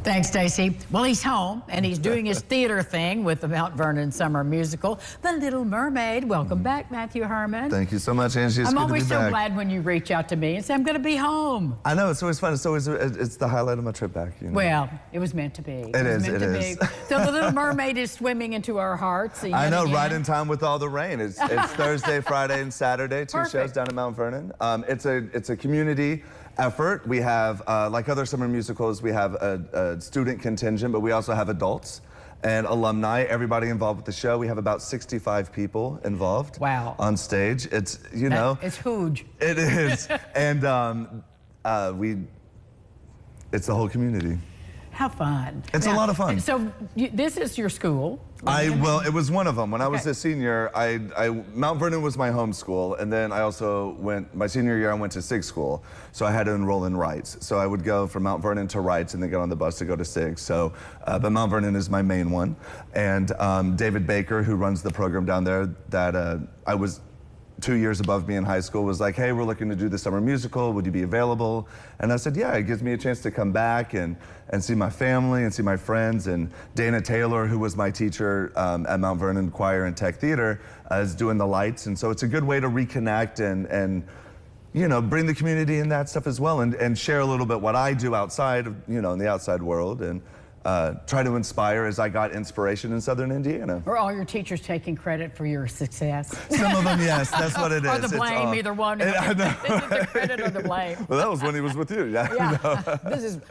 Thanks, Stacy. Well, he's home, and he's doing his theater thing with the Mount Vernon Summer Musical, The Little Mermaid. Welcome back, Matthew Herman. Thank you so much, Angie. It's I'm good always to be so back. glad when you reach out to me and say, I'm going to be home. I know, it's always fun. It's the highlight of my trip back. You know? Well, it was meant to be. It is. So The Little Mermaid is swimming into our hearts. I know, right in time with all the rain. It's Thursday, Friday, and Saturday, two Perfect. shows down at Mount Vernon. It's a community effort. We have, like other summer musicals, we have a student contingent, but we also have adults and alumni, everybody involved with the show. We have about 65 people involved. Wow. On stage. It's, you know. It's huge. It is. And it's the whole community. How fun. It's a lot of fun. So this is your school. Well, it was one of them. When I was a senior, Mount Vernon was my home school, and then I also my senior year, I went to SIG school, so I had to enroll in Wrights. So I would go from Mount Vernon to Wrights and then get on the bus to go to SIG. So, but Mount Vernon is my main one. And David Baker, who runs the program down there, that I was 2 years above me in high school, was like, hey, we're looking to do the summer musical, would you be available? And I said, yeah, it gives me a chance to come back and see my family and see my friends. And Dana Taylor, who was my teacher at Mount Vernon Choir and Tech Theater, is doing the lights. And so it's a good way to reconnect and you know, bring the community in that stuff as well, and share a little bit what I do outside of, you know, in the outside world, and try to inspire as I got inspiration in Southern Indiana. Are all your teachers taking credit for your success? Some of them, yes, that's what it is. Or the blame, either one. I know. This is the credit or the blame. Well, that was when he was with you. Yeah.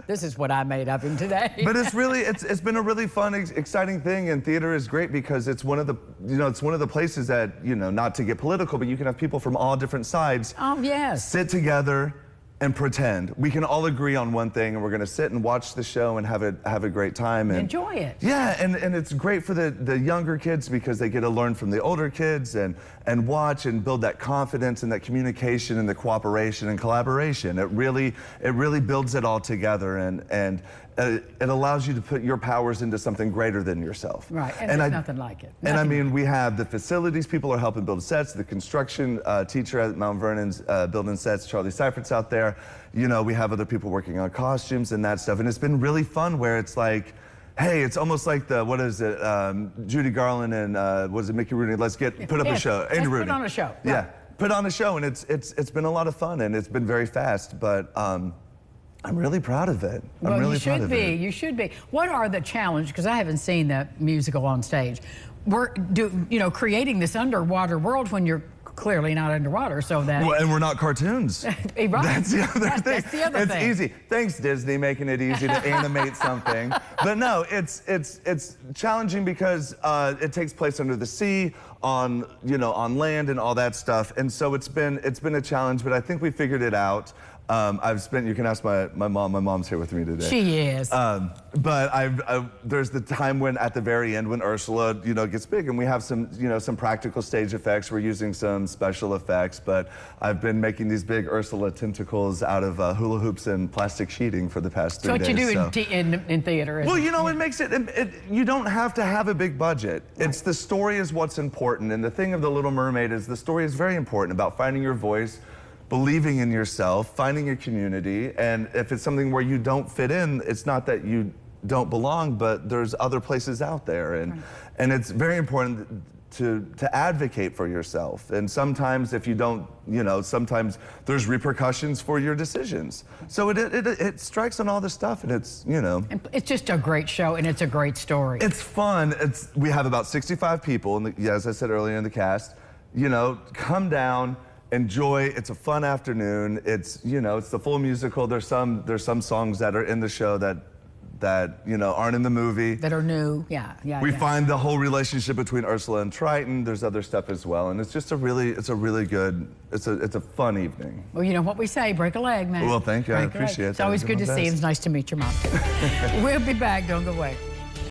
This is what I made of him today. But it's really, it's been a really fun, exciting thing, and theater is great because it's one of the, you know, it's one of the places that, you know, not to get political, but you can have people from all different sides. Oh, yes. Sit together and pretend. We can all agree on one thing, and we're going to sit and watch the show and have a great time. And enjoy it. Yeah, and it's great for the younger kids because they get to learn from the older kids and watch and build that confidence and that communication and the cooperation and collaboration. It really builds it all together, and it allows you to put your powers into something greater than yourself. Right, and there's nothing like it. And I mean, we have the facilities, people are helping build sets, the construction teacher at Mount Vernon's building sets, Charlie Seifert's out there. You know, we have other people working on costumes and that stuff, and it's been really fun where it's like, hey, it's almost like the, what is it, Judy Garland and what is it, Mickey Rooney, let's put up a show. Andy Rooney. Put on a show. Yeah, put on a show, and it's been a lot of fun, and it's been very fast, but I'm really proud of it. Well, I'm really you should be. You should be. What are the challenges? Because I haven't seen the musical on stage. Creating this underwater world when you're clearly not underwater, so that. Well, and we're not cartoons. Right. That's the other thing. That's the other thing. It's easy. Thanks, Disney, making it easy to animate something. But no, it's challenging because it takes place under the sea, on land and all that stuff, and so it's been a challenge. But I think we figured it out. You can ask my mom. My mom's here with me today. She is. But there's the time when at the very end when Ursula, gets big, and we have some practical stage effects. We're using some special effects, but I've been making these big Ursula tentacles out of hula hoops and plastic sheeting for the past 3 days. What you do in theater. Well, it makes it, you don't have to have a big budget. Right. It's the story is what's important, and the thing of The Little Mermaid is the story is very important about finding your voice, believing in yourself, finding your community, and if it's something where you don't fit in, it's not that you don't belong, but there's other places out there, and it's very important to advocate for yourself. And sometimes if you don't, sometimes there's repercussions for your decisions. So it strikes on all this stuff, and it's, And it's just a great show, and it's a great story. It's fun. We have about 65 people, as I said earlier, in the cast. Come down, enjoy. It's a fun afternoon. It's it's the full musical. There's some songs that are in the show that aren't in the movie. That are new. Yeah. We find the whole relationship between Ursula and Triton. There's other stuff as well, and it's just a really good. It's a fun evening. Well, you know what we say, break a leg, man. Well, thank you. I appreciate it. It's always good to see you. It's nice to meet your mom too. We'll be back. Don't go away.